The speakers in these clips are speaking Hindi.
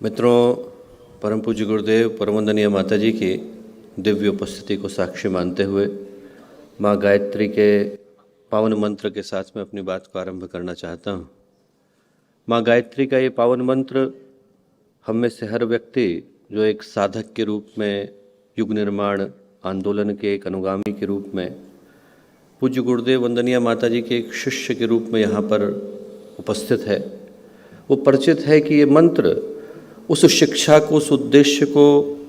मित्रों, परम पूज्य गुरुदेव परमवंदनीय माता जी की दिव्य उपस्थिति को साक्षी मानते हुए माँ गायत्री के पावन मंत्र के साथ मैं अपनी बात को आरंभ करना चाहता हूँ। माँ गायत्री का ये पावन मंत्र हम में से हर व्यक्ति जो एक साधक के रूप में, युग निर्माण आंदोलन के एक अनुगामी के रूप में, पूज्य गुरुदेव वंदनीय माता जी के एक शिष्य के रूप में यहाँ पर उपस्थित है, वो परिचित है कि ये मंत्र उस शिक्षा को, उस उद्देश्य को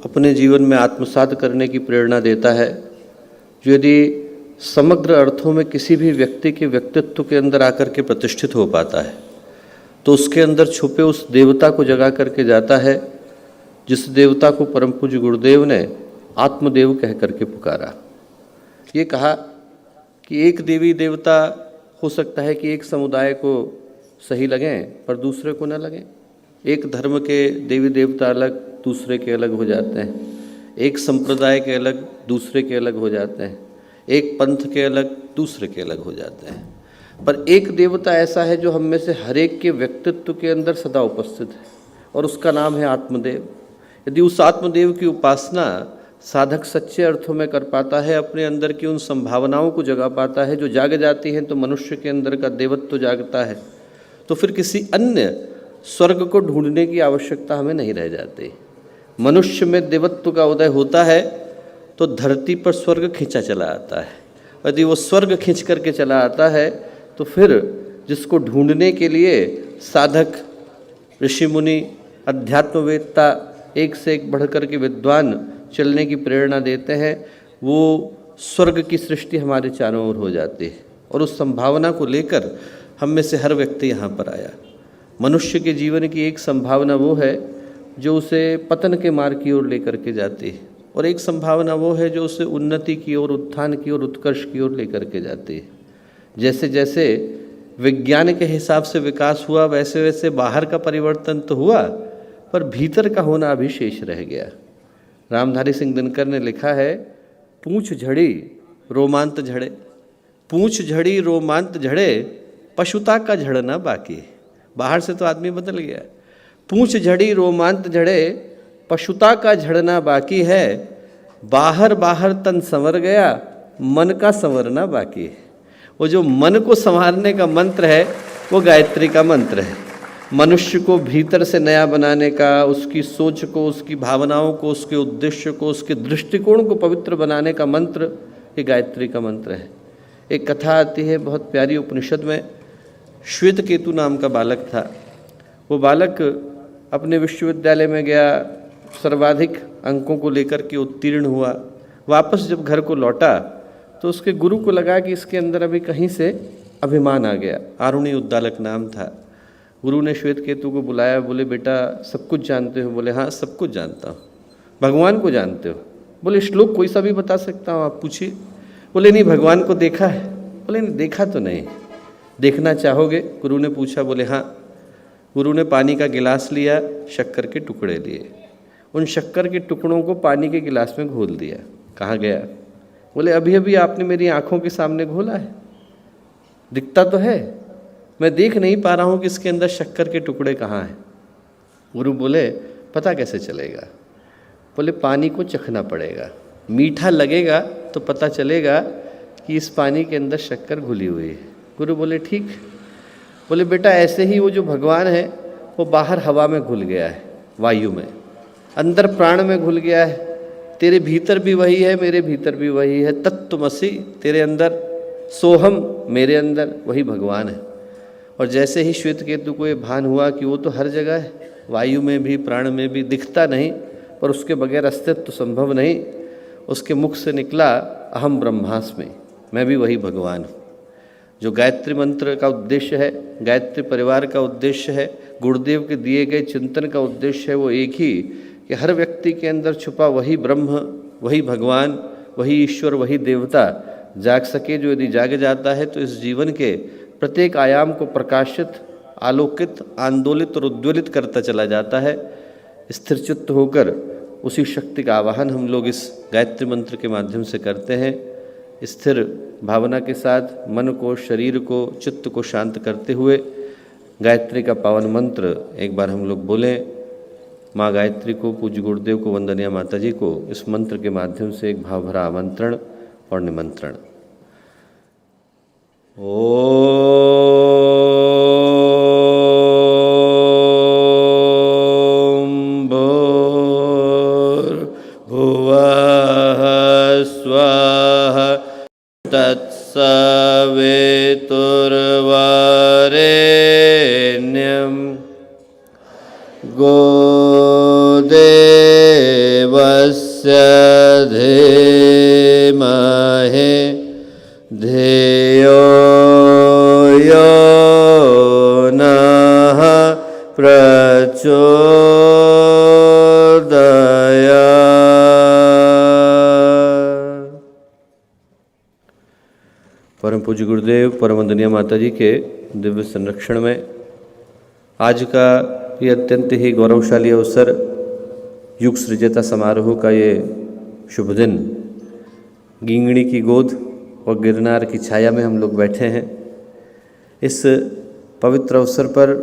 अपने जीवन में आत्मसात करने की प्रेरणा देता है जो यदि समग्र अर्थों में किसी भी व्यक्ति के व्यक्तित्व के अंदर आकर के प्रतिष्ठित हो पाता है तो उसके अंदर छुपे उस देवता को जगा करके जाता है, जिस देवता को परम पूज्य गुरुदेव ने आत्मदेव कह करके पुकारा। ये कहा कि एक देवी देवता हो सकता है कि एक समुदाय को सही लगें पर दूसरे को न लगें। एक धर्म के देवी देवता अलग दूसरे के अलग हो जाते हैं, एक संप्रदाय के अलग दूसरे के अलग हो जाते हैं, एक पंथ के अलग दूसरे के अलग हो जाते हैं, पर एक देवता ऐसा है जो हम में से हर एक के व्यक्तित्व के अंदर सदा उपस्थित है और उसका नाम है आत्मदेव। यदि उस आत्मदेव की उपासना साधक सच्चे अर्थों में कर पाता है, अपने अंदर की उन संभावनाओं को जगा पाता है जो जाग जाती हैं तो मनुष्य के अंदर का देवत्व जागता है, तो फिर किसी अन्य स्वर्ग को ढूंढने की आवश्यकता हमें नहीं रह जाती। मनुष्य में देवत्व का उदय होता है तो धरती पर स्वर्ग खींचा चला आता है। यदि वो स्वर्ग खींच करके चला आता है तो फिर जिसको ढूंढने के लिए साधक, ऋषि मुनि, अध्यात्मवेत्ता एक से एक बढ़ कर के विद्वान चलने की प्रेरणा देते हैं, वो स्वर्ग की सृष्टि हमारे चारों ओर हो जाती है। और उस संभावना को लेकर हम में से हर व्यक्ति यहाँ पर आया। मनुष्य के जीवन की एक संभावना वो है जो उसे पतन के मार्ग की ओर लेकर के जाती है, और एक संभावना वो है जो उसे उन्नति की ओर, उत्थान की ओर, उत्कर्ष की ओर लेकर के जाती है। जैसे जैसे विज्ञान के हिसाब से विकास हुआ वैसे वैसे बाहर का परिवर्तन तो हुआ पर भीतर का होना अभी शेष रह गया। रामधारी सिंह दिनकर ने लिखा है, पूंछ झड़ी रोमांत झड़े, पूंछ झड़ी रोमांत झड़े, पशुता का झड़ना बाकी। बाहर से तो आदमी बदल गया, पूंछ झड़ी रोमांत झड़े, पशुता का झड़ना बाकी है, बाहर बाहर तन संवर गया, मन का संवरना बाकी है। वो जो मन को संवारने का मंत्र है वो गायत्री का मंत्र है। मनुष्य को भीतर से नया बनाने का, उसकी सोच को, उसकी भावनाओं को, उसके उद्देश्य को, उसके दृष्टिकोण को पवित्र बनाने का मंत्र ये गायत्री का मंत्र है। एक कथा आती है बहुत प्यारी उपनिषद में। श्वेत केतु नाम का बालक था। वो बालक अपने विश्वविद्यालय में गया, सर्वाधिक अंकों को लेकर के उत्तीर्ण हुआ। वापस जब घर को लौटा तो उसके गुरु को लगा कि इसके अंदर अभी कहीं से अभिमान आ गया। आरुणि उद्दालक नाम था। गुरु ने श्वेत केतु को बुलाया, बोले बेटा सब कुछ जानते हो? बोले हाँ सब कुछ जानता हूँ। भगवान को जानते हो? बोले श्लोक कोई सा भी बता सकता हूँ, आप पूछिए। बोले नहीं, भगवान को देखा है? बोले नहीं देखा तो नहीं, देखना चाहोगे? गुरु ने पूछा। बोले हाँ। गुरु ने पानी का गिलास लिया, शक्कर के टुकड़े लिए, उन शक्कर के टुकड़ों को पानी के गिलास में घोल दिया। कहाँ गया? बोले अभी अभी आपने मेरी आंखों के सामने घोला है, दिखता तो है, मैं देख नहीं पा रहा हूँ कि इसके अंदर शक्कर के टुकड़े कहाँ हैं। गुरु बोले पता कैसे चलेगा? बोले पानी को चखना पड़ेगा, मीठा लगेगा तो पता चलेगा कि इस पानी के अंदर शक्कर घुली हुई है। गुरु बोले ठीक। बोले बेटा ऐसे ही वो जो भगवान है वो बाहर हवा में घुल गया है, वायु में, अंदर प्राण में घुल गया है। तेरे भीतर भी वही है, मेरे भीतर भी वही है। तत्त्वमसि तेरे अंदर, सोहम मेरे अंदर, वही भगवान है। और जैसे ही श्वेत केतु को ये भान हुआ कि वो तो हर जगह है, वायु में भी, प्राण में भी, दिखता नहीं पर उसके बगैर अस्तित्व संभव नहीं, उसके मुख से निकला अहम ब्रह्मास्मि, मैं भी वही भगवान हूँ। जो गायत्री मंत्र का उद्देश्य है, गायत्री परिवार का उद्देश्य है, गुरुदेव के दिए गए चिंतन का उद्देश्य है वो एक ही कि हर व्यक्ति के अंदर छुपा वही ब्रह्म, वही भगवान, वही ईश्वर, वही देवता जाग सके, जो यदि जाग जाता है तो इस जीवन के प्रत्येक आयाम को प्रकाशित, आलोकित, आंदोलित और उद्वेलित करता चला जाता है। स्थिर चित्त होकर उसी शक्ति का आवाहन हम लोग इस गायत्री मंत्र के माध्यम से करते हैं। स्थिर भावना के साथ मन को, शरीर को, चित्त को शांत करते हुए गायत्री का पावन मंत्र एक बार हम लोग बोलें। माँ गायत्री को, पूज्य गुरुदेव को, वंदनीय माता जी को इस मंत्र के माध्यम से एक भाव भरा आमंत्रण और निमंत्रण। ओम भूर्भुवः स्वः तत्सवितुर्वरेण्यं गोदेवस्य धीमहि धियो यो नः प्रचोदयात्। परम पूज्य गुरुदेव परम वंदनीय माता जी के दिव्य संरक्षण में आज का ये अत्यंत ही गौरवशाली अवसर, युग सृजता समारोह का ये शुभ दिन, गींगणी की गोद और गिरनार की छाया में हम लोग बैठे हैं। इस पवित्र अवसर पर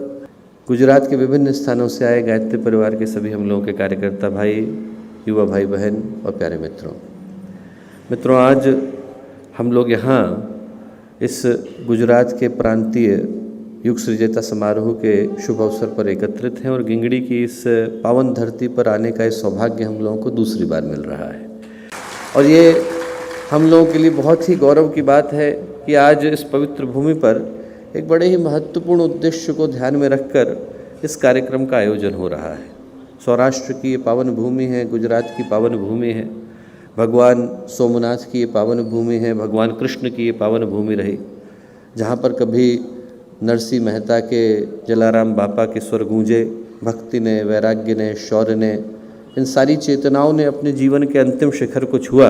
गुजरात के विभिन्न स्थानों से आए गायत्री परिवार के सभी हम लोगों के कार्यकर्ता भाई, युवा भाई बहन और प्यारे मित्रों, आज हम लोग यहाँ इस गुजरात के प्रांतीय युग सृजता समारोह के शुभ अवसर पर एकत्रित हैं और गींगड़ी की इस पावन धरती पर आने का इस सौभाग्य हम लोगों को दूसरी बार मिल रहा है। और ये हम लोगों के लिए बहुत ही गौरव की बात है कि आज इस पवित्र भूमि पर एक बड़े ही महत्वपूर्ण उद्देश्य को ध्यान में रखकर इस कार्यक्रम का आयोजन हो रहा है। सौराष्ट्र की ये पावन भूमि है, गुजरात की पावन भूमि है, भगवान सोमनाथ की ये पावन भूमि है, भगवान कृष्ण की ये पावन भूमि रही, जहाँ पर कभी नरसिंह मेहता के, जलाराम बापा के स्वर गूंजे, भक्ति ने, वैराग्य ने, शौर्य ने, इन सारी चेतनाओं ने अपने जीवन के अंतिम शिखर को छुआ।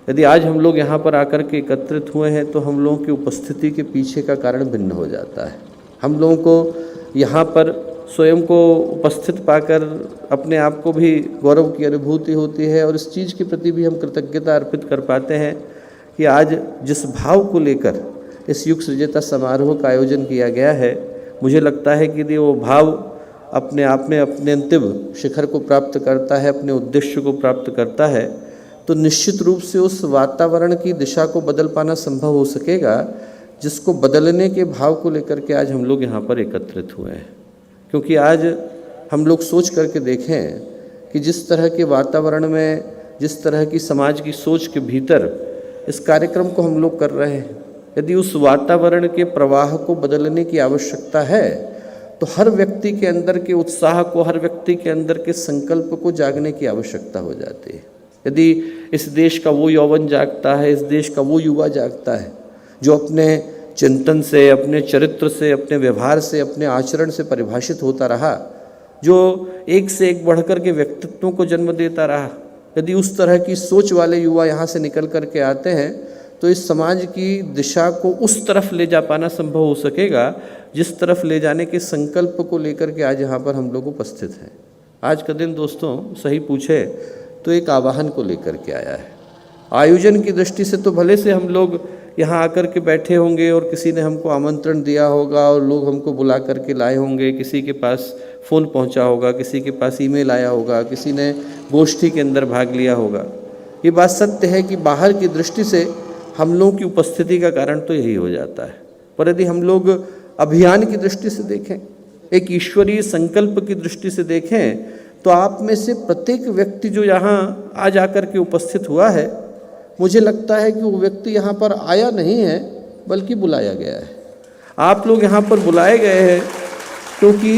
यदि आज हम लोग यहाँ पर आकर के एकत्रित हुए हैं तो हम लोगों की उपस्थिति के पीछे का कारण भिन्न हो जाता है। हम लोगों को यहाँ पर स्वयं को उपस्थित पाकर अपने आप को भी गौरव की अनुभूति होती है और इस चीज़ के प्रति भी हम कृतज्ञता अर्पित कर पाते हैं कि आज जिस भाव को लेकर इस युग सृजता समारोह का आयोजन किया गया है, मुझे लगता है कि यदि वो भाव अपने आप में अपने अंतिम शिखर को प्राप्त करता है, अपने उद्देश्य को प्राप्त करता है, तो निश्चित रूप से उस वातावरण की दिशा को बदल पाना संभव हो सकेगा जिसको बदलने के भाव को लेकर के आज हम लोग यहाँ पर एकत्रित हुए हैं। क्योंकि आज हम लोग सोच करके देखें कि जिस तरह के वातावरण में, जिस तरह की समाज की सोच के भीतर इस कार्यक्रम को हम लोग कर रहे हैं, यदि उस वातावरण के प्रवाह को बदलने की आवश्यकता है तो हर व्यक्ति के अंदर के उत्साह को, हर व्यक्ति के अंदर के संकल्प को जागने की आवश्यकता हो जाती है। यदि इस देश का वो यौवन जागता है, इस देश का वो युवा जागता है जो अपने चिंतन से, अपने चरित्र से, अपने व्यवहार से, अपने आचरण से परिभाषित होता रहा, जो एक से एक बढ़कर के व्यक्तित्वों को जन्म देता रहा, यदि उस तरह की सोच वाले युवा यहाँ से निकल कर के आते हैं तो इस समाज की दिशा को उस तरफ ले जा पाना संभव हो सकेगा जिस तरफ ले जाने के संकल्प को लेकर के आज यहाँ पर हम लोग उपस्थित हैं। आज का दिन दोस्तों सही पूछे तो एक आवाहन को लेकर के आया है। आयोजन की दृष्टि से तो भले से हम लोग यहाँ आकर के बैठे होंगे और किसी ने हमको आमंत्रण दिया होगा और लोग हमको बुला करके लाए होंगे, किसी के पास फ़ोन पहुँचा होगा, किसी के पास ईमेल आया होगा, किसी ने गोष्ठी के अंदर भाग लिया होगा। ये बात सत्य है कि बाहर की दृष्टि से हम लोगों की उपस्थिति का कारण तो यही हो जाता है, पर यदि हम लोग अभियान की दृष्टि से देखें, एक ईश्वरीय संकल्प की दृष्टि से देखें, तो आप में से प्रत्येक व्यक्ति जो यहाँ आज आकर के उपस्थित हुआ है, मुझे लगता है कि वो व्यक्ति यहाँ पर आया नहीं है बल्कि बुलाया गया है। आप लोग यहाँ पर बुलाए गए हैं क्योंकि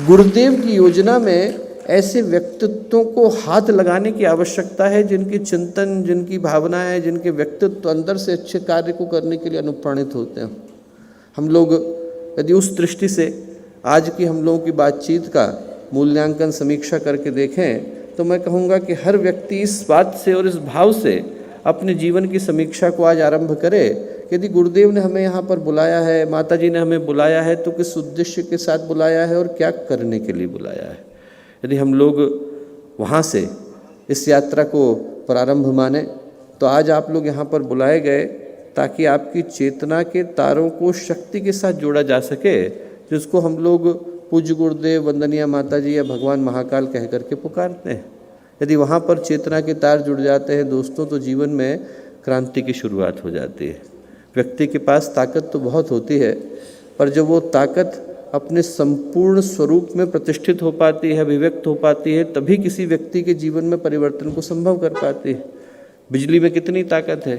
गुरुदेव की योजना में ऐसे व्यक्तित्वों को हाथ लगाने की आवश्यकता है जिनके चिंतन, जिनकी भावनाएं, जिनके व्यक्तित्व अंदर से अच्छे कार्य को करने के लिए अनुप्राणित होते हैं। हम लोग यदि उस दृष्टि से आज की हम लोगों की बातचीत का मूल्यांकन, समीक्षा करके देखें तो मैं कहूँगा कि हर व्यक्ति इस बात से और इस भाव से अपने जीवन की समीक्षा को आज आरंभ करे कि यदि गुरुदेव ने हमें यहाँ पर बुलाया है, माता जी ने हमें बुलाया है, तो किस उद्देश्य के साथ बुलाया है और क्या करने के लिए बुलाया है। यदि हम लोग वहाँ से इस यात्रा को प्रारंभ माने तो आज आप लोग यहाँ पर बुलाए गए ताकि आपकी चेतना के तारों को शक्ति के साथ जोड़ा जा सके, जिसको हम लोग पूज्य गुरुदेव, वंदनीय माता जी या भगवान महाकाल कह करके पुकारते हैं। यदि वहाँ पर चेतना के तार जुड़ जाते हैं दोस्तों, तो जीवन में क्रांति की शुरुआत हो जाती है। व्यक्ति के पास ताकत तो बहुत होती है, पर जब वो ताकत अपने संपूर्ण स्वरूप में प्रतिष्ठित हो पाती है, अभिव्यक्त हो पाती है, तभी किसी व्यक्ति के जीवन में परिवर्तन को संभव कर पाती है। बिजली में कितनी ताकत है,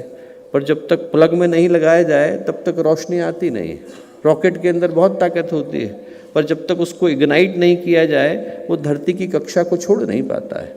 पर जब तक प्लग में नहीं लगाया जाए तब तक रोशनी आती नहीं है। रॉकेट के अंदर बहुत ताकत होती है, पर जब तक उसको इग्नाइट नहीं किया जाए वो धरती की कक्षा को छोड़ नहीं पाता है।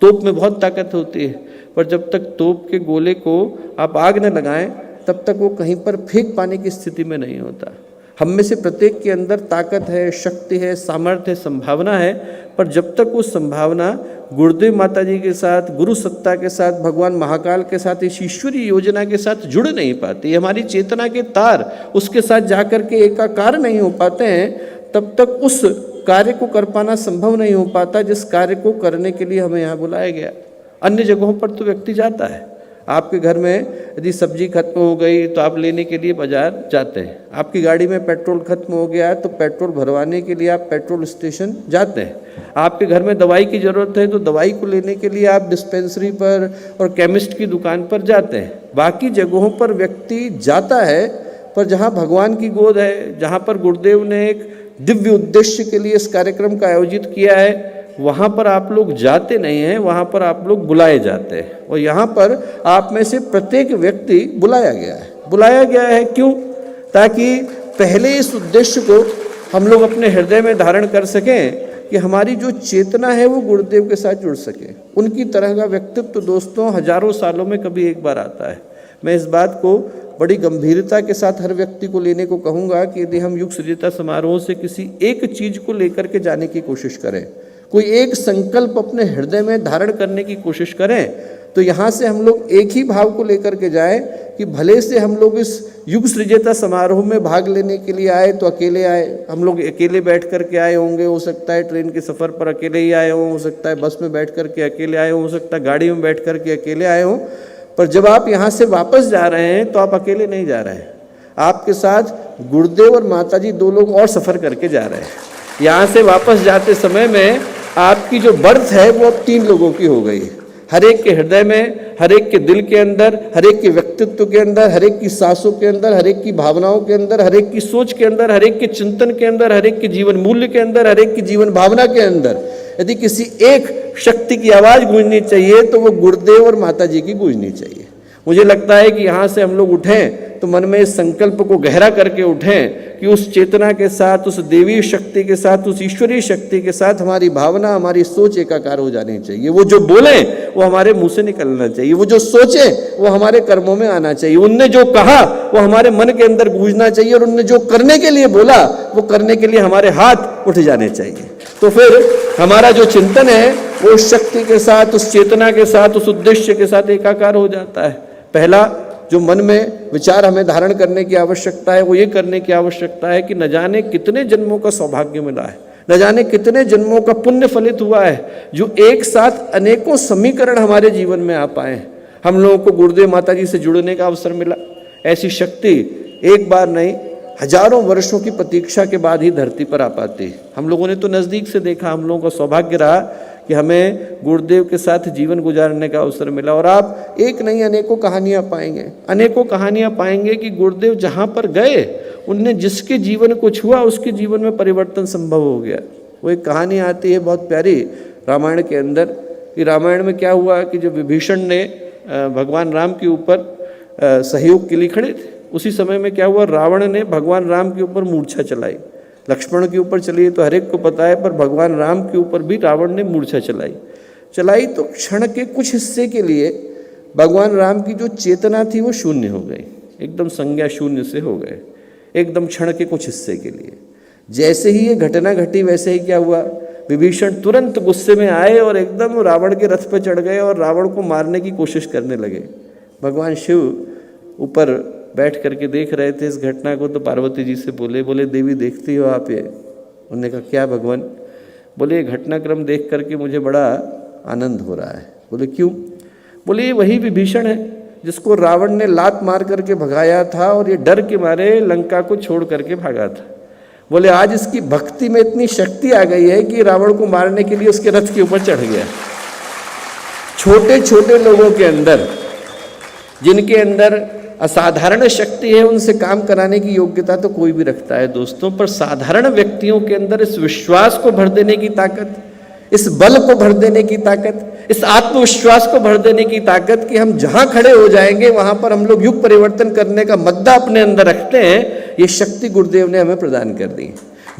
तोप में बहुत ताकत होती है, पर जब तक तोप के गोले को आप आग न लगाएं तब तक वो कहीं पर फेंक पाने की स्थिति में नहीं होता। हम में से प्रत्येक के अंदर ताकत है, शक्ति है, सामर्थ्य है, संभावना है, पर जब तक वो संभावना गुरुदेव माता जी के साथ, गुरु सत्ता के साथ, भगवान महाकाल के साथ, इस ईश्वरीय योजना के साथ जुड़ नहीं पाती, हमारी चेतना के तार उसके साथ जाकर के एकाकार नहीं हो पाते हैं, तब तक उस कार्य को कर पाना संभव नहीं हो पाता जिस कार्य को करने के लिए हमें यहाँ बुलाया गया। अन्य जगहों पर तो व्यक्ति जाता है। आपके घर में यदि सब्जी खत्म हो गई तो आप लेने के लिए बाजार जाते हैं। आपकी गाड़ी में पेट्रोल खत्म हो गया तो पेट्रोल भरवाने के लिए आप पेट्रोल स्टेशन जाते हैं। आपके घर में दवाई की ज़रूरत है तो दवाई को लेने के लिए आप डिस्पेंसरी पर और केमिस्ट की दुकान पर जाते हैं। बाकी जगहों पर व्यक्ति जाता है, पर जहाँ भगवान की गोद है, जहाँ पर गुरुदेव ने एक दिव्य उद्देश्य के लिए इस कार्यक्रम का आयोजित किया है, वहाँ पर आप लोग जाते नहीं हैं, वहाँ पर आप लोग बुलाए जाते हैं। और यहाँ पर आप में से प्रत्येक व्यक्ति बुलाया गया है। बुलाया गया है क्यों? ताकि पहले इस उद्देश्य को हम लोग अपने हृदय में धारण कर सकें कि हमारी जो चेतना है वो गुरुदेव के साथ जुड़ सके। उनकी तरह का व्यक्तित्व दोस्तों हजारों सालों में कभी एक बार आता है। मैं इस बात को बड़ी गंभीरता के साथ हर व्यक्ति को लेने को कहूँगा कि यदि हम युग सृजता समारोह से किसी एक चीज़ को लेकर के जाने की कोशिश करें, कोई एक संकल्प अपने हृदय में धारण करने की कोशिश करें, तो यहाँ से हम लोग एक ही भाव को लेकर के जाएं कि भले से हम लोग इस युग सृजता समारोह में भाग लेने के लिए आए तो अकेले आए, हम लोग अकेले बैठ कर के आए होंगे, हो सकता है ट्रेन के सफ़र पर अकेले ही आए हों, हो सकता है बस में बैठ कर के अकेले आए हों, हो सकता है गाड़ी में बैठ कर के अकेले आए हों, पर जब आप यहाँ से वापस जा रहे हैं तो आप अकेले नहीं जा रहे हैं। आपके साथ गुरुदेव और माता जी दो लोग और सफ़र करके जा रहे हैं। यहाँ से वापस जाते समय में आपकी जो बर्थ है वो अब 3 लोगों की हो गई है। हर एक के हृदय में, हर एक के दिल के अंदर, हर एक के व्यक्तित्व के अंदर, हर एक की सांसों के अंदर, हर एक की भावनाओं के अंदर, हर एक की सोच के अंदर, हर एक के चिंतन के अंदर, हर एक के जीवन मूल्य के अंदर, हर एक की जीवन भावना के अंदर यदि किसी एक शक्ति की आवाज़ गूंजनी चाहिए तो वो गुरुदेव और माता जी की गूंजनी चाहिए। मुझे लगता है कि यहाँ से हम लोग उठें तो मन में इस संकल्प को गहरा करके उठें कि उस चेतना के साथ, उस देवी शक्ति के साथ, उस ईश्वरीय शक्ति के साथ हमारी भावना, हमारी सोच एकाकार हो जानी चाहिए। वो जो बोले वो हमारे मुंह से निकलना चाहिए, वो जो सोचे वो हमारे कर्मों में आना चाहिए, उनने जो कहा वो हमारे मन के अंदर गूंजना चाहिए, और उनने जो करने के लिए बोला वो करने के लिए हमारे हाथ उठ जाने चाहिए। तो फिर हमारा जो चिंतन है वो उस शक्ति के साथ, उस चेतना के साथ, उस उद्देश्य के साथ एकाकार हो जाता है। पहला जो मन में विचार हमें धारण करने की आवश्यकता है वो ये करने की आवश्यकता है कि न जाने कितने जन्मों का सौभाग्य मिला है, न जाने कितने जन्मों का पुण्य फलित हुआ है जो एक साथ अनेकों समीकरण हमारे जीवन में आ पाए हैं। हम लोगों को गुरुदेव माता जी से जुड़ने का अवसर मिला। ऐसी शक्ति एक बार नहीं, हजारों वर्षों की प्रतीक्षा के बाद ही धरती पर आ पाती है। हम लोगों ने तो नज़दीक से देखा, हम लोगों का सौभाग्य रहा कि हमें गुरुदेव के साथ जीवन गुजारने का अवसर मिला। और आप एक नहीं अनेकों कहानियाँ पाएंगे, अनेकों कहानियाँ पाएंगे कि गुरुदेव जहाँ पर गए उनने जिसके जीवन को छुआ उसके जीवन में परिवर्तन संभव हो गया। वो एक कहानी आती है बहुत प्यारी रामायण के अंदर, कि रामायण में क्या हुआ कि जब विभीषण ने भगवान राम के ऊपर सहयोग के लिए खड़े थे, उसी समय में क्या हुआ, रावण ने भगवान राम के ऊपर मूर्छा चलाई। लक्ष्मण के ऊपर चली तो हर एक को पता है, पर भगवान राम के ऊपर भी रावण ने मूर्छा चलाई तो क्षण के कुछ हिस्से के लिए भगवान राम की जो चेतना थी वो शून्य हो गई, एकदम संज्ञा शून्य से हो गए, एकदम क्षण के कुछ हिस्से के लिए। जैसे ही ये घटना घटी वैसे ही क्या हुआ, विभीषण तुरंत गुस्से में आए और एकदम रावण के रथ पर चढ़ गए और रावण को मारने की कोशिश करने लगे। भगवान शिव ऊपर बैठ करके देख रहे थे इस घटना को, तो पार्वती जी से बोले देवी देखती हो आप ये? उन्होंने कहा क्या भगवान? बोले ये घटनाक्रम देख करके मुझे बड़ा आनंद हो रहा है। बोले क्यों? बोले ये वही विभीषण है जिसको रावण ने लात मार करके भगाया था और ये डर के मारे लंका को छोड़ करके भागा था। बोले आज इसकी भक्ति में इतनी शक्ति आ गई है कि रावण को मारने के लिए उसके रथ के ऊपर चढ़ गया। छोटे छोटे लोगों के अंदर, जिनके अंदर असाधारण शक्ति है, उनसे काम कराने की योग्यता तो कोई भी रखता है दोस्तों, पर साधारण व्यक्तियों के अंदर इस विश्वास को भर देने की ताकत, इस बल को भर देने की ताकत, इस आत्मविश्वास को भर देने की ताकत कि हम जहां खड़े हो जाएंगे वहां पर हम लोग युग परिवर्तन करने का मद्दा अपने अंदर रखते हैं, ये शक्ति गुरुदेव ने हमें प्रदान कर दी।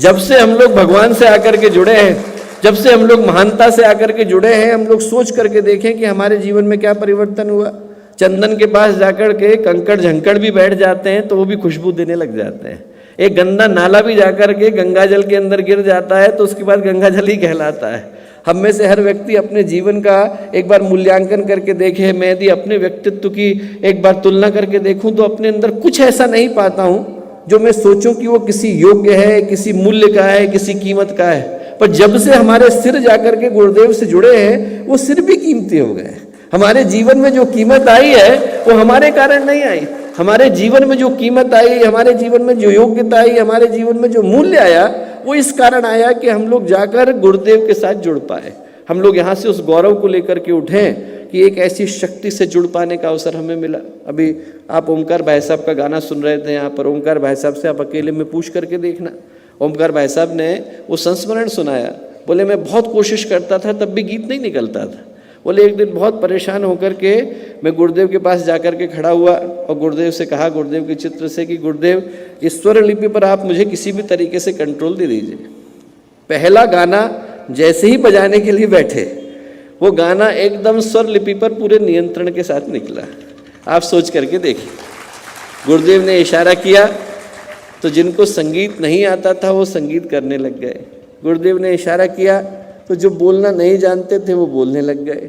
जब से हम लोग भगवान से आकर के जुड़े हैं, जब से हम लोग महानता से आकर के जुड़े हैं, हम लोग सोच करके देखें कि हमारे जीवन में क्या परिवर्तन हुआ। चंदन के पास जाकर के कंकड़ झंकड़ भी बैठ जाते हैं तो वो भी खुशबू देने लग जाते हैं। एक गंदा नाला भी जाकर के गंगा जल के अंदर गिर जाता है तो उसके बाद गंगा जल ही कहलाता है। हम में से हर व्यक्ति अपने जीवन का एक बार मूल्यांकन करके देखे। मैं यदि अपने व्यक्तित्व की एक बार तुलना करके देखूं तो अपने अंदर कुछ ऐसा नहीं पाता हूं जो मैं सोचूं कि वो किसी योग्य है, किसी मूल्य का है, किसी कीमत का है। पर जब से हमारे सिर जाकर के गुरुदेव से जुड़े हैं, वो सिर भी कीमती हो गए। हमारे जीवन में जो कीमत आई है वो हमारे कारण नहीं आई। हमारे जीवन में जो कीमत आई, हमारे जीवन में जो योग्यता आई, हमारे जीवन में जो मूल्य आया, वो इस कारण आया कि हम लोग जाकर गुरुदेव के साथ जुड़ पाए। हम लोग यहाँ से उस गौरव को लेकर के उठे कि एक ऐसी शक्ति से जुड़ पाने का अवसर हमें मिला। अभी आप ओमकार भाई साहब का गाना सुन रहे थे यहाँ पर। ओमकार भाई साहब से आप अकेले में पूछ करके देखना। ओमकार भाई साहब ने वो संस्मरण सुनाया। बोले मैं बहुत कोशिश करता था तब भी गीत नहीं निकलता था। बोले एक दिन बहुत परेशान होकर के मैं गुरुदेव के पास जाकर के खड़ा हुआ और गुरुदेव से कहा, गुरुदेव के चित्र से, कि गुरुदेव इस स्वर लिपि पर आप मुझे किसी भी तरीके से कंट्रोल दे दीजिए। पहला गाना जैसे ही बजाने के लिए बैठे, वो गाना एकदम स्वर लिपि पर पूरे नियंत्रण के साथ निकला। आप सोच करके देखिए। गुरुदेव ने इशारा किया तो जिनको संगीत नहीं आता था वो संगीत करने लग गए। गुरुदेव ने इशारा किया तो जो बोलना नहीं जानते थे वो बोलने लग गए।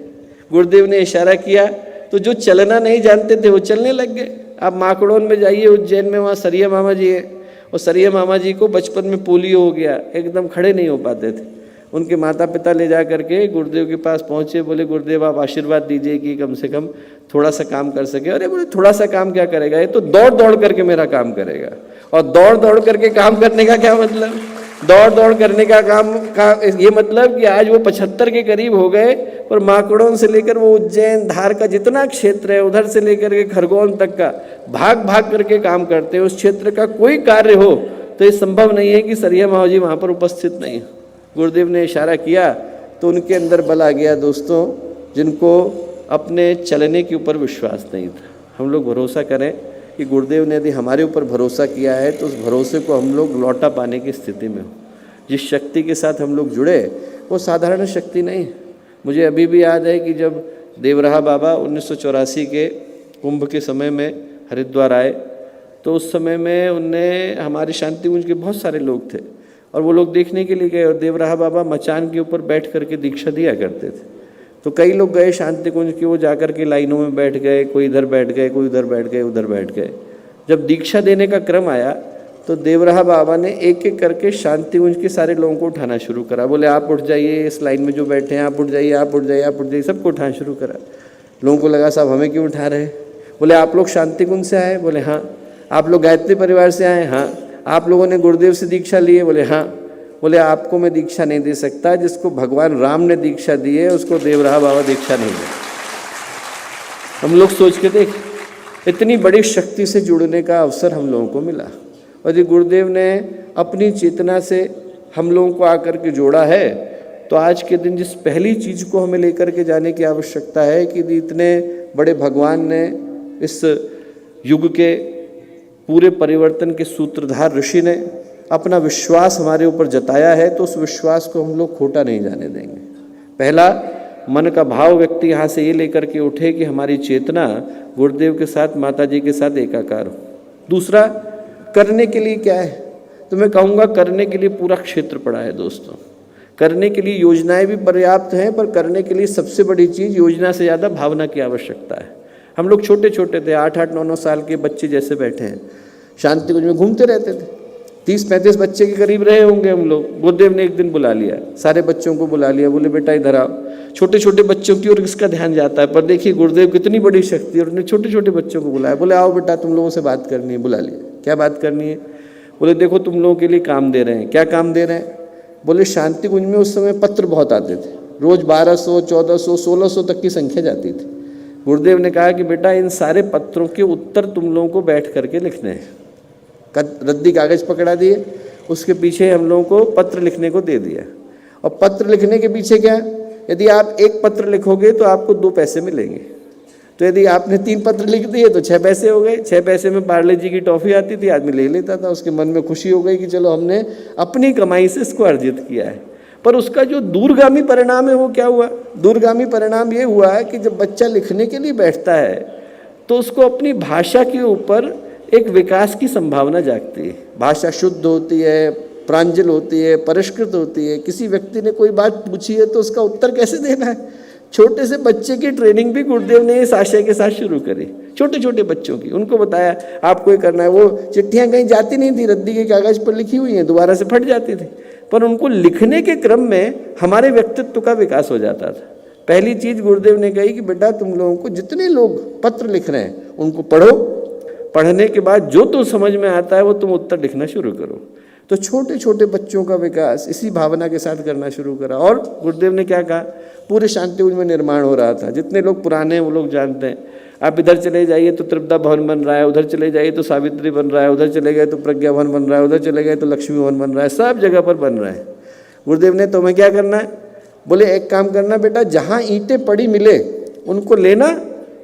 गुरुदेव ने इशारा किया तो जो चलना नहीं जानते थे वो चलने लग गए। आप माकड़ौन में जाइए, उज्जैन में, वहाँ सरिया मामा जी है, और सरिया मामा जी को बचपन में पोलियो हो गया, एकदम खड़े नहीं हो पाते थे। उनके माता पिता ले जा करके गुरुदेव के पास पहुँचे। बोले गुरुदेव आप आशीर्वाद दीजिए कि कम से कम थोड़ा सा काम कर सके। अरे बोले थोड़ा सा काम क्या करेगा, ये तो दौड़ दौड़ करके मेरा काम करेगा। और दौड़ दौड़ करके काम करने का क्या मतलब? दौड़ दौड़ करने का काम का ये मतलब कि आज वो 75 के करीब हो गए, पर माकड़ौन से लेकर वो उज्जैन धार का जितना क्षेत्र है, उधर से लेकर के खरगोन तक का भाग भाग करके काम करते हैं। उस क्षेत्र का कोई कार्य हो तो ये संभव नहीं है कि सरिया मामा जी वहाँ पर उपस्थित नहीं। गुरुदेव ने इशारा किया तो उनके अंदर बल आ गया दोस्तों, जिनको अपने चलने के ऊपर विश्वास नहीं था। हम लोग भरोसा करें कि गुरुदेव ने यदि हमारे ऊपर भरोसा किया है तो उस भरोसे को हम लोग लौटा पाने की स्थिति में हो। जिस शक्ति के साथ हम लोग जुड़े वो साधारण शक्ति नहीं। मुझे अभी भी याद है कि जब देवराहा बाबा 1984 के कुंभ के समय में हरिद्वार आए तो उस समय में उनने हमारे शांति कुंज के बहुत सारे लोग थे और वो लोग देखने के लिए गए, और देवराहा बाबा मचान के ऊपर बैठ करके दीक्षा दिया करते थे। तो कई लोग गए शांति कुंज की, वो जाकर के लाइनों में बैठ गए, कोई इधर बैठ गए, कोई उधर बैठ गए, उधर बैठ गए। जब दीक्षा देने का क्रम आया तो देवराहा बाबा ने एक एक करके शांति कुंज के सारे लोगों को उठाना शुरू करा। बोले आप उठ जाइए, इस लाइन में जो बैठे हैं आप उठ जाइए, आप उठ जाइए, आप उठ जाइए, सबको उठाना शुरू करा। लोगों को लगा साहब हमें क्यों उठा रहे? बोले आप लोग शांति कुंज से आए? बोले हाँ। आप लोग गायत्री परिवार से आए? हाँ। आप लोगों ने गुरुदेव से दीक्षा ली है? बोले हाँ। बोले आपको मैं दीक्षा नहीं दे सकता, जिसको भगवान राम ने दीक्षा दी है उसको देवराहा बाबा दीक्षा नहीं दे। हम लोग सोच के देख, इतनी बड़ी शक्ति से जुड़ने का अवसर हम लोगों को मिला, और ये गुरुदेव ने अपनी चेतना से हम लोगों को आकर के जोड़ा है। तो आज के दिन जिस पहली चीज़ को हमें लेकर के जाने की आवश्यकता है कि इतने बड़े भगवान ने, इस युग के पूरे परिवर्तन के सूत्रधार ऋषि ने अपना विश्वास हमारे ऊपर जताया है, तो उस विश्वास को हम लोग खोटा नहीं जाने देंगे। पहला, मन का भाव व्यक्ति यहाँ से ये लेकर के उठे कि हमारी चेतना गुरुदेव के साथ, माता जी के साथ एकाकार हो। दूसरा, करने के लिए क्या है? तो मैं कहूँगा करने के लिए पूरा क्षेत्र पड़ा है दोस्तों। करने के लिए योजनाएं भी पर्याप्त हैं, पर करने के लिए सबसे बड़ी चीज़ योजना से ज़्यादा भावना की आवश्यकता है। हम लोग छोटे छोटे थे, 8-8, 9-9 साल के बच्चे जैसे बैठे हैं, शांति कुंज में घूमते रहते थे। 30-35 बच्चे के करीब रहे होंगे हम लोग। गुरुदेव ने एक दिन बुला लिया, सारे बच्चों को बुला लिया, बोले बेटा इधर आओ। छोटे छोटे बच्चों की ओर किसका ध्यान जाता है, पर देखिए गुरुदेव कितनी बड़ी शक्ति, और उन्होंने छोटे छोटे बच्चों को बुलाया। बोले आओ बेटा तुम लोगों से बात करनी है। बुला लिया। क्या बात करनी है? बोले देखो तुम लोगों के लिए काम दे रहे हैं। क्या काम दे रहे हैं? बोले शांति कुंज में उस समय पत्र बहुत आते थे, रोज़ 1200, 1400, 1600 तक की संख्या जाती थी। गुरुदेव ने कहा कि बेटा इन सारे पत्रों के उत्तर तुम लोगों को बैठ करके लिखने हैं। रद्दी कागज़ पकड़ा दिए, उसके पीछे हम लोगों को पत्र लिखने को दे दिया। और पत्र लिखने के पीछे क्या, यदि आप एक पत्र लिखोगे तो आपको 2 पैसे मिलेंगे। तो यदि आपने 3 पत्र लिख दिए तो 6 पैसे हो गए। 6 पैसे में पार्ले जी की टॉफ़ी आती थी, आदमी ले लेता था। उसके मन में खुशी हो गई कि चलो हमने अपनी कमाई से इसको अर्जित किया है। पर उसका जो दूरगामी परिणाम है वो क्या हुआ? दूरगामी परिणाम ये हुआ कि जब बच्चा लिखने के लिए बैठता है तो उसको अपनी भाषा के ऊपर एक विकास की संभावना जागती है। भाषा शुद्ध होती है, प्रांजल होती है, परिष्कृत होती है। किसी व्यक्ति ने कोई बात पूछी है तो उसका उत्तर कैसे देना है, छोटे से बच्चे की ट्रेनिंग भी गुरुदेव ने इस आशय के साथ शुरू करी। छोटे छोटे बच्चों की उनको बताया आपको ये करना है। वो चिट्ठियाँ कहीं जाती नहीं थी, रद्दी के कागज़ पर लिखी हुई हैं, दोबारा से फट जाती थी, पर उनको लिखने के क्रम में हमारे व्यक्तित्व का विकास हो जाता था। पहली चीज़ गुरुदेव ने कही कि बेटा तुम लोगों को जितने लोग पत्र लिख रहे हैं उनको पढ़ो, पढ़ने के बाद जो तुम समझ में आता है वो तुम उत्तर लिखना शुरू करो। तो छोटे छोटे बच्चों का विकास इसी भावना के साथ करना शुरू करा। और गुरुदेव ने क्या कहा, पूरे शांति कुंज में निर्माण हो रहा था। जितने लोग पुराने हैं वो लोग जानते हैं। आप इधर चले जाइए तो त्रिपदा भवन बन रहा है, उधर चले जाइए तो सावित्री बन रहा है, उधर चले गए तो प्रज्ञा भवन बन रहा है, उधर चले गए तो लक्ष्मी भवन बन रहा है, सब जगह पर बन रहा है। गुरुदेव ने तुम्हें क्या करना है, बोले एक काम करना बेटा, जहाँ ईंटें पड़ी मिले उनको लेना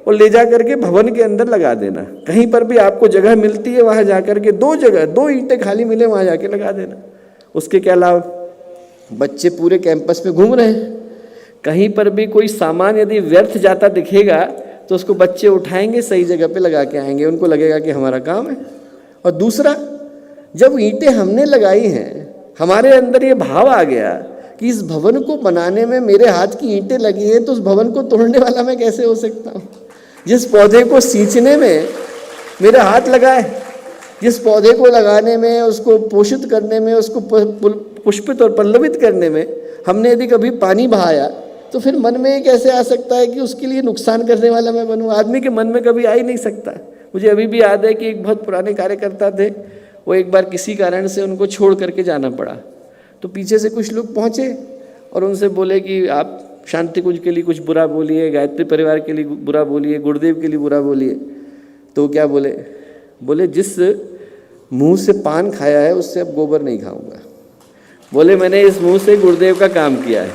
और ले जा करके भवन के अंदर लगा देना। कहीं पर भी आपको जगह मिलती है वहाँ जा करके 2 ईंटें खाली मिले वहाँ जाके लगा देना। उसके क्या लाभ, बच्चे पूरे कैंपस में घूम रहे हैं, कहीं पर भी कोई सामान यदि व्यर्थ जाता दिखेगा तो उसको बच्चे उठाएंगे, सही जगह पे लगा के आएंगे, उनको लगेगा कि हमारा काम है। और दूसरा, जब ईंटें हमने लगाई हैं, हमारे अंदर ये भाव आ गया कि इस भवन को बनाने में मेरे हाथ की ईंटें लगी हैं, तो उस भवन को तोड़ने वाला मैं कैसे हो सकता हूँ। जिस पौधे को सींचने में मेरा हाथ लगा है, जिस पौधे को लगाने में, उसको पोषित करने में, उसको पुष्पित और पल्लवित करने में हमने यदि कभी पानी बहाया, तो फिर मन में ये कैसे आ सकता है कि उसके लिए नुकसान करने वाला मैं बनूँ। आदमी के मन में कभी आ ही नहीं सकता। मुझे अभी भी याद है कि एक बहुत पुराने कार्यकर्ता थे, वो एक बार किसी कारण से उनको छोड़ करके जाना पड़ा। तो पीछे से कुछ लोग पहुँचे और उनसे बोले कि आप शांति कुंज के लिए कुछ बुरा बोलिए, गायत्री परिवार के लिए बुरा बोलिए, गुरुदेव के लिए बुरा बोलिए। तो क्या बोले, बोले जिस मुंह से पान खाया है उससे अब गोबर नहीं खाऊंगा। बोले मैंने इस मुंह से गुरुदेव का काम किया है,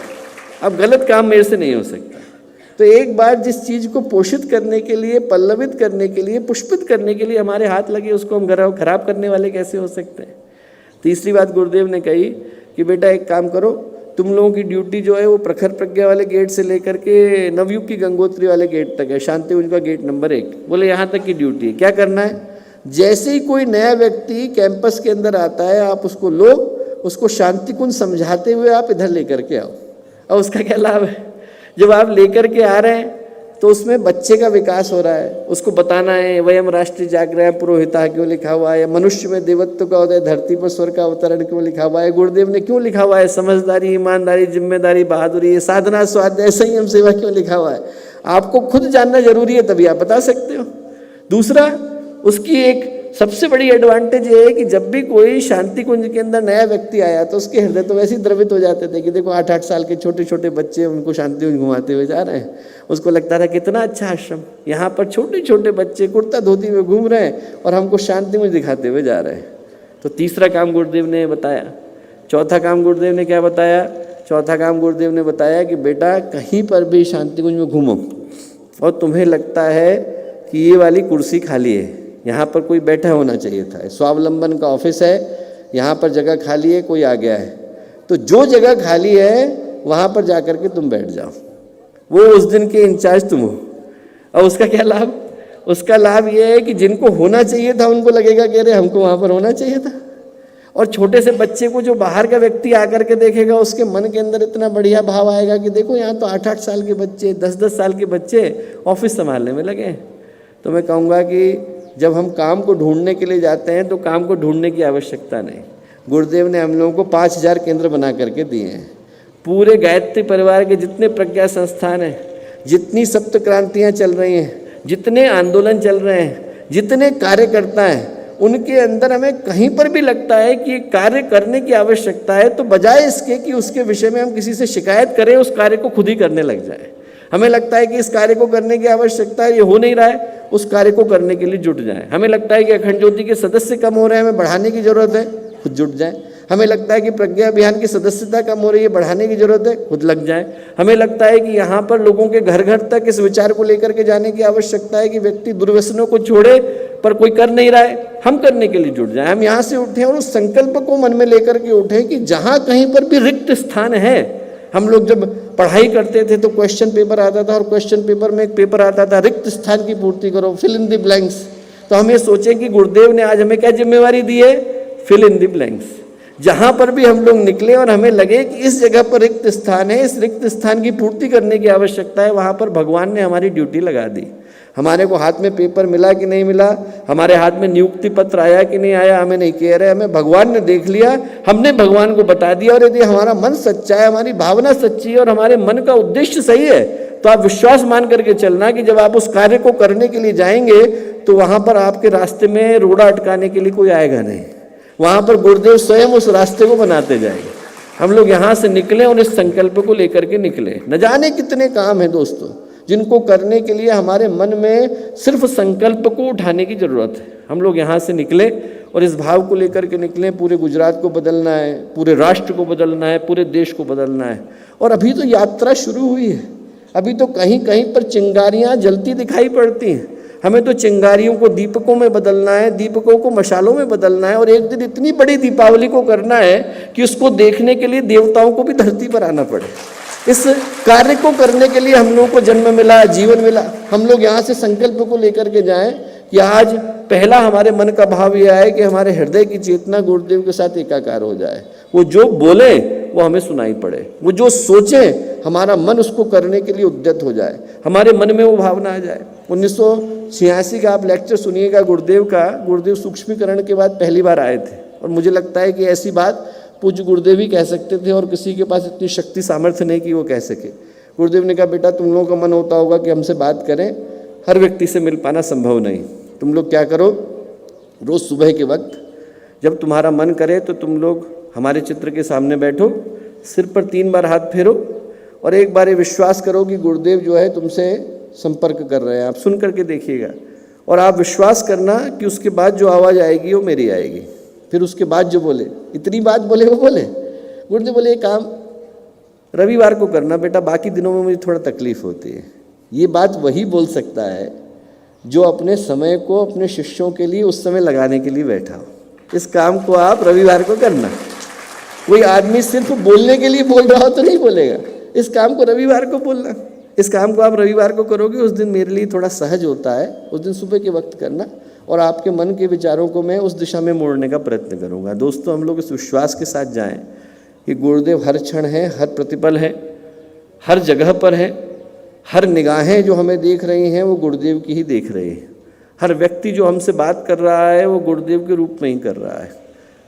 अब गलत काम मेरे से नहीं हो सकता। तो एक बार जिस चीज़ को पोषित करने के लिए, पल्लवित करने के लिए, पुष्पित करने के लिए हमारे हाथ लगे, उसको हम खराब करने वाले कैसे हो सकते हैं। तीसरी बात गुरुदेव ने कही कि बेटा एक काम करो, तुम लोगों की ड्यूटी जो है वो प्रखर प्रज्ञा वाले गेट से लेकर के नवयुग की गंगोत्री वाले गेट तक है, शांति कुंज का गेट नंबर 1। बोले यहाँ तक की ड्यूटी है। क्या करना है, जैसे ही कोई नया व्यक्ति कैंपस के अंदर आता है, आप उसको लो, उसको शांति कुंज समझाते हुए आप इधर लेकर के आओ। और उसका क्या लाभ है, जब आप लेकर के आ रहे हैं तो उसमें बच्चे का विकास हो रहा है। उसको बताना है वयम राष्ट्रीय जागरण पुरोहिता क्यों लिखा हुआ है, मनुष्य में देवत्व का उदय, धरती पर स्वर्ग का अवतरण क्यों लिखा हुआ है, गुरुदेव ने क्यों लिखा हुआ है, समझदारी, ईमानदारी, जिम्मेदारी, बहादुरी, ये साधना, स्वाध्याय, संयम, सेवा क्यों लिखा हुआ है। आपको खुद जानना जरूरी है, तभी आप बता सकते हो। दूसरा, उसकी एक सबसे बड़ी एडवांटेज ये है कि जब भी कोई शांति कुंज के अंदर नया व्यक्ति आया तो उसके हृदय तो वैसे ही द्रवित हो जाते थे कि देखो 8-8 साल के छोटे छोटे बच्चे उनको शांति कुंज घुमाते हुए जा रहे हैं। उसको लगता था कितना अच्छा आश्रम, यहाँ पर छोटे छोटे बच्चे कुर्ता धोती में घूम रहे हैं और हमको शांति कुंज दिखाते हुए जा रहे हैं। तो तीसरा काम गुरुदेव ने बताया। चौथा काम गुरुदेव ने क्या बताया, चौथा काम गुरुदेव ने बताया कि बेटा कहीं पर भी शांति कुंज में घूमो और तुम्हें लगता है कि ये वाली कुर्सी खाली है, यहाँ पर कोई बैठा होना चाहिए था, स्वावलंबन का ऑफिस है, यहाँ पर जगह खाली है, कोई आ गया है, तो जो जगह खाली है वहाँ पर जा कर के तुम बैठ जाओ। वो उस दिन के इंचार्ज तुम हो। और उसका क्या लाभ, उसका लाभ ये है कि जिनको होना चाहिए था उनको लगेगा कि अरे हमको वहाँ पर होना चाहिए था। और छोटे से बच्चे को जो बाहर का व्यक्ति आकर के देखेगा उसके मन के अंदर इतना बढ़िया भाव आएगा कि देखो यहाँ तो 8-8 साल के बच्चे, 10-10 साल के बच्चे ऑफिस संभालने में लगे। तो मैं कहूँगा कि जब हम काम को ढूंढने के लिए जाते हैं तो काम को ढूंढने की आवश्यकता नहीं। गुरुदेव ने हम लोगों को 5000 केंद्र बना करके दिए हैं। पूरे गायत्री परिवार के जितने प्रज्ञा संस्थान हैं, जितनी सप्त क्रांतियाँ चल रही हैं, जितने आंदोलन चल रहे हैं, जितने कार्यकर्ता हैं, उनके अंदर हमें कहीं पर भी लगता है कि कार्य करने की आवश्यकता है, तो बजाय इसके कि उसके विषय में हम किसी से शिकायत करें, उस कार्य को खुद ही करने लग जाए। हमें लगता है कि इस कार्य को करने की आवश्यकता है, ये हो नहीं रहा है, उस कार्य को करने के लिए जुट जाए। हमें लगता है कि अखंड ज्योति के सदस्य कम हो रहे हैं, हमें बढ़ाने की जरूरत है, खुद जुट जाए। हमें लगता है कि प्रज्ञा अभियान की सदस्यता कम हो रही है, बढ़ाने की जरूरत है, खुद लग जाए। हमें लगता है कि यहाँ पर लोगों के घर घर तक इस विचार को लेकर के जाने की आवश्यकता है कि व्यक्ति दुर्व्यसनों को छोड़े, पर कोई कर नहीं रहा है, हम करने के लिए जुट जाए। हम यहाँ से उठें और उस संकल्प को मन में लेकर के उठें कि जहाँ कहीं पर भी रिक्त स्थान है, हम लोग जब पढ़ाई करते थे तो क्वेश्चन पेपर आता था, और क्वेश्चन पेपर में एक पेपर आता था, रिक्त स्थान की पूर्ति करो, फिल इन द ब्लैंक्स। तो हम ये सोचें कि गुरुदेव ने आज हमें क्या जिम्मेवारी दी है, फिल इन द ब्लैंक्स। जहाँ पर भी हम लोग निकले और हमें लगे कि इस जगह पर रिक्त स्थान है, इस रिक्त स्थान की पूर्ति करने की आवश्यकता है, वहाँ पर भगवान ने हमारी ड्यूटी लगा दी। हमारे को हाथ में पेपर मिला कि नहीं मिला, हमारे हाथ में नियुक्ति पत्र आया कि नहीं आया, हमें नहीं कह रहे, हमें भगवान ने देख लिया, हमने भगवान को बता दिया। और यदि हमारा मन सच्चा है, हमारी भावना सच्ची है और हमारे मन का उद्देश्य सही है, तो आप विश्वास मान करके चलना कि जब आप उस कार्य को करने के लिए जाएंगे तो वहाँ पर आपके रास्ते में रोड़ा अटकाने के लिए कोई आएगा नहीं। वहाँ पर गुरुदेव स्वयं उस रास्ते को बनाते जाएंगे। हम लोग यहाँ से निकले और इस संकल्प को लेकर के निकले। न जाने कितने काम हैं दोस्तों, जिनको करने के लिए हमारे मन में सिर्फ संकल्प को उठाने की ज़रूरत है। हम लोग यहाँ से निकले और इस भाव को लेकर के निकले, पूरे गुजरात को बदलना है, पूरे राष्ट्र को बदलना है, पूरे देश को बदलना है। और अभी तो यात्रा शुरू हुई है, अभी तो कहीं कहीं पर चिंगारियाँ जलती दिखाई पड़ती हैं। हमें तो चिंगारियों को दीपकों में बदलना है, दीपकों को मशालों में बदलना है, और एक दिन इतनी बड़ी दीपावली को करना है कि उसको देखने के लिए देवताओं को भी धरती पर आना पड़े। इस कार्य को करने के लिए हम लोगों को जन्म मिला, जीवन मिला। हम लोग यहाँ से संकल्प को लेकर के जाएं कि आज पहला हमारे मन का भाव यह है कि हमारे हृदय की चेतना गुरुदेव के साथ एकाकार हो जाए। वो जो बोले वो हमें सुनाई पड़े, वो जो सोचे हमारा मन उसको करने के लिए उद्यत हो जाए, हमारे मन में वो भावना आ जाए। 1986 का आप लेक्चर सुनिएगा गुरुदेव का। गुरुदेव सूक्ष्मीकरण के बाद पहली बार आए थे, और मुझे लगता है कि ऐसी बात पूज्य गुरुदेव ही कह सकते थे, और किसी के पास इतनी शक्ति सामर्थ्य नहीं कि वो कह सके। गुरुदेव ने कहा, बेटा तुम लोगों का मन होता होगा कि हमसे बात करें, हर व्यक्ति से मिल पाना संभव नहीं। तुम लोग क्या करो, रोज़ सुबह के वक्त जब तुम्हारा मन करे तो तुम लोग हमारे चित्र के सामने बैठो, सिर पर 3 बार हाथ फेरो, और एक बार ये विश्वास करो कि गुरुदेव जो है तुमसे संपर्क कर रहे हैं। आप सुन करके देखिएगा, और आप विश्वास करना कि उसके बाद जो आवाज़ आएगी वो मेरी आएगी। फिर उसके बाद जो बोले, इतनी बात बोले वो बोले, गुरुदेव बोले ये काम रविवार को करना बेटा, बाकी दिनों में मुझे थोड़ा तकलीफ होती है। ये बात वही बोल सकता है जो अपने समय को अपने शिष्यों के लिए उस समय लगाने के लिए बैठा हो। इस काम को आप रविवार को करना। कोई आदमी सिर्फ बोलने के लिए बोल रहा हो तो नहीं बोलेगा, इस काम को रविवार को बोलना। इस काम को आप रविवार को करोगे, उस दिन मेरे लिए थोड़ा सहज होता है, उस दिन सुबह के वक्त करना, और आपके मन के विचारों को मैं उस दिशा में मोड़ने का प्रयत्न करूंगा। दोस्तों, हम लोग इस विश्वास के साथ जाएं कि गुरुदेव हर क्षण है, हर प्रतिपल है, हर जगह पर है। हर निगाहें जो हमें देख रही हैं वो गुरुदेव की ही देख रही है। हर व्यक्ति जो हमसे बात कर रहा है वो गुरुदेव के रूप में ही कर रहा है।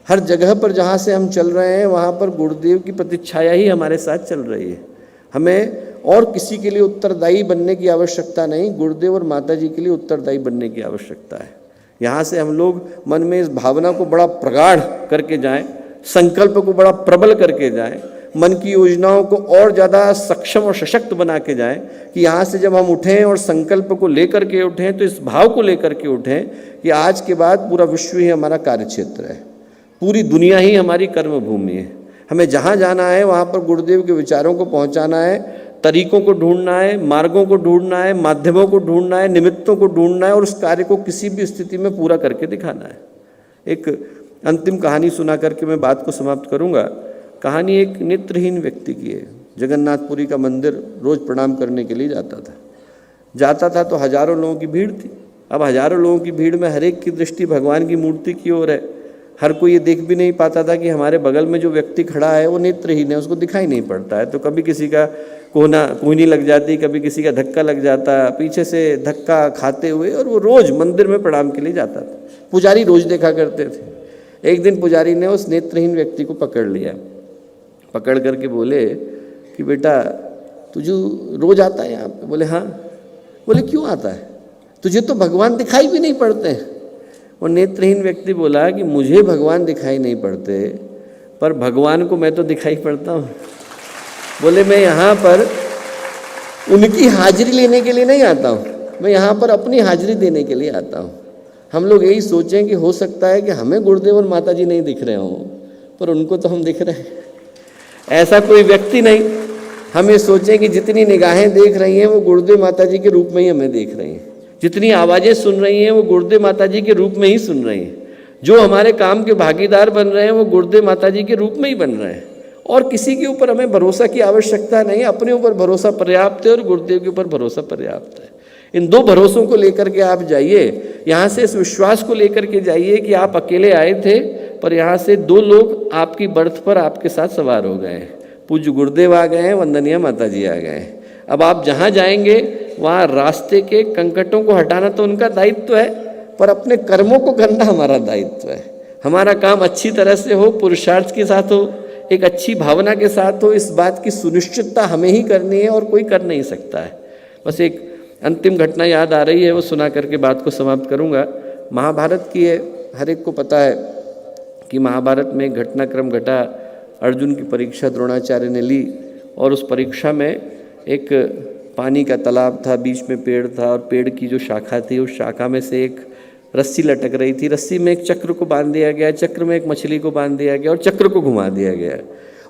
हर जगह पर जहाँ से हम चल रहे हैं वहाँ पर गुरुदेव की प्रतिच्छाया ही हमारे साथ चल रही है। हमें और किसी के लिए उत्तरदायी बनने की आवश्यकता नहीं, गुरुदेव और माता जी के लिए उत्तरदायी बनने की आवश्यकता है। यहाँ से हम लोग मन में इस भावना को बड़ा प्रगाढ़ करके जाएं, संकल्प को बड़ा प्रबल करके जाएं, मन की योजनाओं को और ज़्यादा सक्षम और सशक्त बना के जाएं कि यहाँ से जब हम उठें और संकल्प को लेकर के उठें तो इस भाव को लेकर के उठें कि आज के बाद पूरा विश्व ही हमारा कार्य क्षेत्र है, पूरी दुनिया ही हमारी कर्म भूमि है। हमें जहाँ जाना है वहाँ पर गुरुदेव के विचारों को पहुँचाना है, तरीकों को ढूंढना है, मार्गों को ढूंढना है, माध्यमों को ढूंढना है, निमित्तों को ढूंढना है, और उस कार्य को किसी भी स्थिति में पूरा करके दिखाना है। एक अंतिम कहानी सुना करके मैं बात को समाप्त करूँगा। कहानी एक नेत्रहीन व्यक्ति की है। जगन्नाथपुरी का मंदिर रोज़ प्रणाम करने के लिए जाता था तो हजारों लोगों की भीड़ थी। अब हजारों लोगों की भीड़ में हर एक की दृष्टि भगवान की मूर्ति की ओर है। हर कोई ये देख भी नहीं पाता था कि हमारे बगल में जो व्यक्ति खड़ा है वो नेत्रहीन है, उसको दिखाई नहीं पड़ता है। तो कभी किसी का कोहनी लग जाती, कभी किसी का धक्का लग जाता, पीछे से धक्का खाते हुए, और वो रोज़ मंदिर में प्रणाम के लिए जाता था। पुजारी रोज़ देखा करते थे। एक दिन पुजारी ने उस नेत्रहीन व्यक्ति को पकड़ लिया, पकड़ करके बोले कि बेटा तुझे रोज़ आता है यहाँ पे? बोले हाँ। बोले क्यों आता है? तुझे तो भगवान दिखाई भी नहीं पड़ते हैं। वो नेत्रहीन व्यक्ति बोला कि मुझे भगवान दिखाई नहीं पड़ते, पर भगवान को मैं तो दिखाई पड़ता हूँ। बोले मैं यहाँ पर उनकी हाजिरी लेने के लिए नहीं आता हूँ, मैं यहाँ पर अपनी हाजिरी देने के लिए आता हूँ। हम लोग यही सोचें कि हो सकता है कि हमें गुरुदेव और माता जी नहीं दिख रहे हों, पर उनको तो हम दिख रहे हैं। ऐसा कोई व्यक्ति नहीं। हम ये सोचें कि जितनी निगाहें देख रही हैं वो गुरुदेव माता जी के रूप में ही हमें देख रही हैं, जितनी आवाज़ें सुन रही हैं वो गुरुदेव माता जी के रूप में ही सुन रही हैं, जो हमारे काम के भागीदार बन रहे हैं वो गुरुदेव माता जी के रूप में ही बन रहे हैं। और किसी के ऊपर हमें भरोसा की आवश्यकता नहीं, अपने ऊपर भरोसा पर्याप्त है और गुरुदेव के ऊपर भरोसा पर्याप्त है। इन दो भरोसों को लेकर के आप जाइए, यहाँ से इस विश्वास को लेकर के जाइए कि आप अकेले आए थे, पर यहाँ से दो लोग आपकी बर्थ पर आपके साथ सवार हो गए हैं। पूज्य गुरुदेव आ गए हैं, वंदनीय माता जी आ गए हैं। अब आप जहाँ जाएंगे वहाँ रास्ते के कंकटों को हटाना तो उनका दायित्व है, पर अपने कर्मों को करना हमारा दायित्व है। हमारा काम अच्छी तरह से हो, पुरुषार्थ के साथ हो, एक अच्छी भावना के साथ हो, इस बात की सुनिश्चितता हमें ही करनी है और कोई कर नहीं सकता है। बस एक अंतिम घटना याद आ रही है, वो सुना करके बात को समाप्त करूंगा। महाभारत की है, हर एक को पता है कि महाभारत में एक घटनाक्रम घटा। अर्जुन की परीक्षा द्रोणाचार्य ने ली और उस परीक्षा में एक पानी का तालाब था, बीच में पेड़ था और पेड़ की जो शाखा थी उस शाखा में से एक रस्सी लटक रही थी। रस्सी में एक चक्र को बांध दिया गया, चक्र में एक मछली को बांध दिया गया और चक्र को घुमा दिया गया।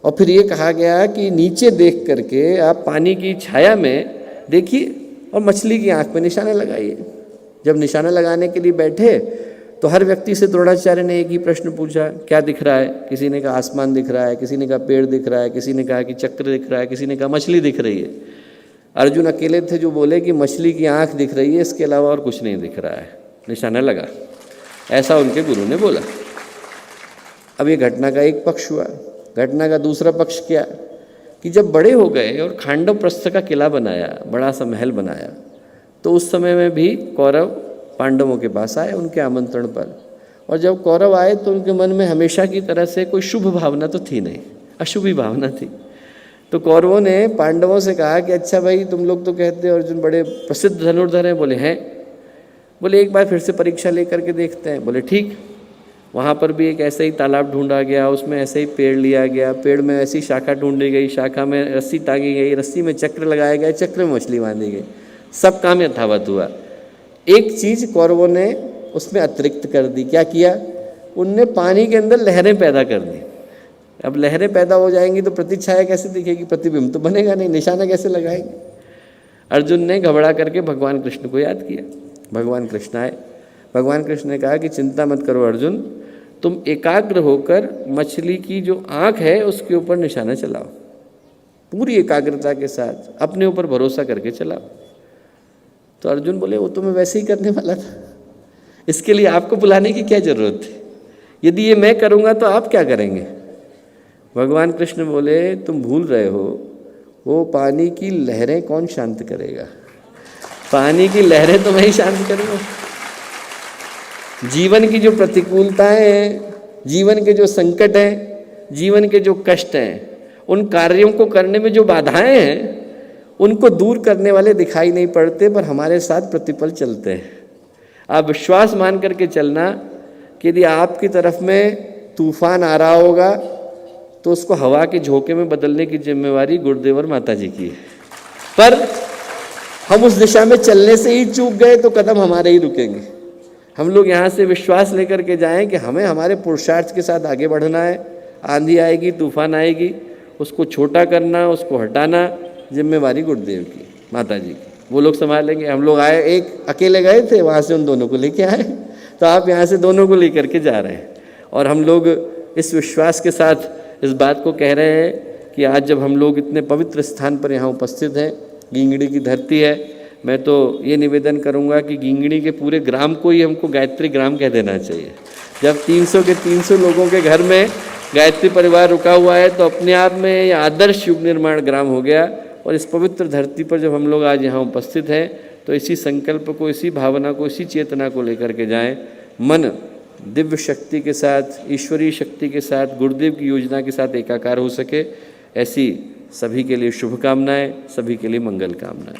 और फिर ये कहा गया कि नीचे देख करके आप पानी की छाया में देखिए और मछली की आंख में निशाना लगाइए। जब निशाना लगाने के लिए बैठे तो हर व्यक्ति से द्रोणाचार्य ने एक ही प्रश्न पूछा, क्या दिख रहा है? किसी ने कहा आसमान दिख रहा है, किसी ने कहा पेड़ दिख रहा है, किसी ने कहा कि चक्र दिख रहा है, किसी ने कहा मछली दिख रही है। अर्जुन अकेले थे जो बोले कि मछली की आंख दिख रही है, इसके अलावा और कुछ नहीं दिख रहा है। निशाना लगा, ऐसा उनके गुरु ने बोला। अब ये घटना का एक पक्ष हुआ। घटना का दूसरा पक्ष क्या कि जब बड़े हो गए और खांडव प्रस्थ का किला बनाया, बड़ा सा महल बनाया, तो उस समय में भी कौरव पांडवों के पास आए उनके आमंत्रण पर। और जब कौरव आए तो उनके मन में हमेशा की तरह से कोई शुभ भावना तो थी नहीं, अशुभ भावना थी। तो कौरवों ने पांडवों से कहा कि अच्छा भाई, तुम लोग तो कहते हो अर्जुन बड़े प्रसिद्ध धनुर्धर हैं। बोले हैं। बोले एक बार फिर से परीक्षा लेकर के देखते हैं। बोले ठीक। वहाँ पर भी एक ऐसे ही तालाब ढूंढा गया, उसमें ऐसे ही पेड़ लिया गया, पेड़ में ऐसी शाखा ढूंढी गई, शाखा में रस्सी टांगी गई, रस्सी में चक्र लगाया गया, चक्र में मछली बांधी गई। सब काम यथावत हुआ। एक चीज़ कौरवों ने उसमें अतिरिक्त कर दी। क्या किया? उनने पानी के अंदर लहरें पैदा कर दी। अब लहरें पैदा हो जाएंगी तो प्रतिछाया कैसे दिखेगी? प्रतिबिंब तो बनेगा नहीं, निशाना कैसे लगाएंगे? अर्जुन ने घबरा करके भगवान कृष्ण को याद किया। भगवान कृष्ण आए। भगवान कृष्ण ने कहा कि चिंता मत करो अर्जुन, तुम एकाग्र होकर मछली की जो आँख है उसके ऊपर निशाना चलाओ, पूरी एकाग्रता के साथ अपने ऊपर भरोसा करके चलाओ। तो अर्जुन बोले वो तो मैं वैसे ही करने वाला था, इसके लिए आपको बुलाने की क्या जरूरत थी? यदि ये मैं करूँगा तो आप क्या करेंगे? भगवान कृष्ण बोले तुम भूल रहे हो, वो पानी की लहरें कौन शांत करेगा? पानी की लहरें तो मैं ही शांत करूँगा। जीवन की जो प्रतिकूलताएं हैं, जीवन के जो संकट हैं, जीवन के जो कष्ट हैं, उन कार्यों को करने में जो बाधाएं हैं, उनको दूर करने वाले दिखाई नहीं पड़ते, पर हमारे साथ प्रतिपल चलते हैं। आप विश्वास मान करके चलना कि यदि आपकी तरफ में तूफान आ रहा होगा तो उसको हवा के झोंके में बदलने की जिम्मेवारी गुरुदेव और माता जी की है। पर हम उस दिशा में चलने से ही चूक गए तो कदम हमारे ही रुकेंगे। हम लोग यहाँ से विश्वास लेकर के जाएं कि हमें हमारे पुरुषार्थ के साथ आगे बढ़ना है। आंधी आएगी, तूफान आएगी, उसको छोटा करना, उसको हटाना जिम्मेवारी गुरुदेव की, माता जी की। वो लोग संभालेंगे। हम लोग आए, एक अकेले गए थे, वहाँ से उन दोनों को लेके आए, तो आप यहाँ से दोनों को लेकर के जा रहे हैं। और हम लोग इस विश्वास के साथ इस बात को कह रहे हैं कि आज जब हम लोग इतने पवित्र स्थान पर यहाँ उपस्थित हैं, गींगड़ी की धरती है, मैं तो ये निवेदन करूँगा कि गींगड़ी के पूरे ग्राम को ही हमको गायत्री ग्राम कह देना चाहिए। जब 300 के 300 लोगों के घर में गायत्री परिवार रुका हुआ है तो अपने आप में ये आदर्श युग निर्माण ग्राम हो गया। और इस पवित्र धरती पर जब हम लोग आज यहाँ उपस्थित हैं तो इसी संकल्प को, इसी भावना को, इसी चेतना को लेकर के जाएं। मन दिव्य शक्ति के साथ, ईश्वरीय शक्ति के साथ, गुरुदेव की योजना के साथ एकाकार हो सके, ऐसी सभी के लिए शुभकामनाएं, सभी के लिए मंगल कामनाएं।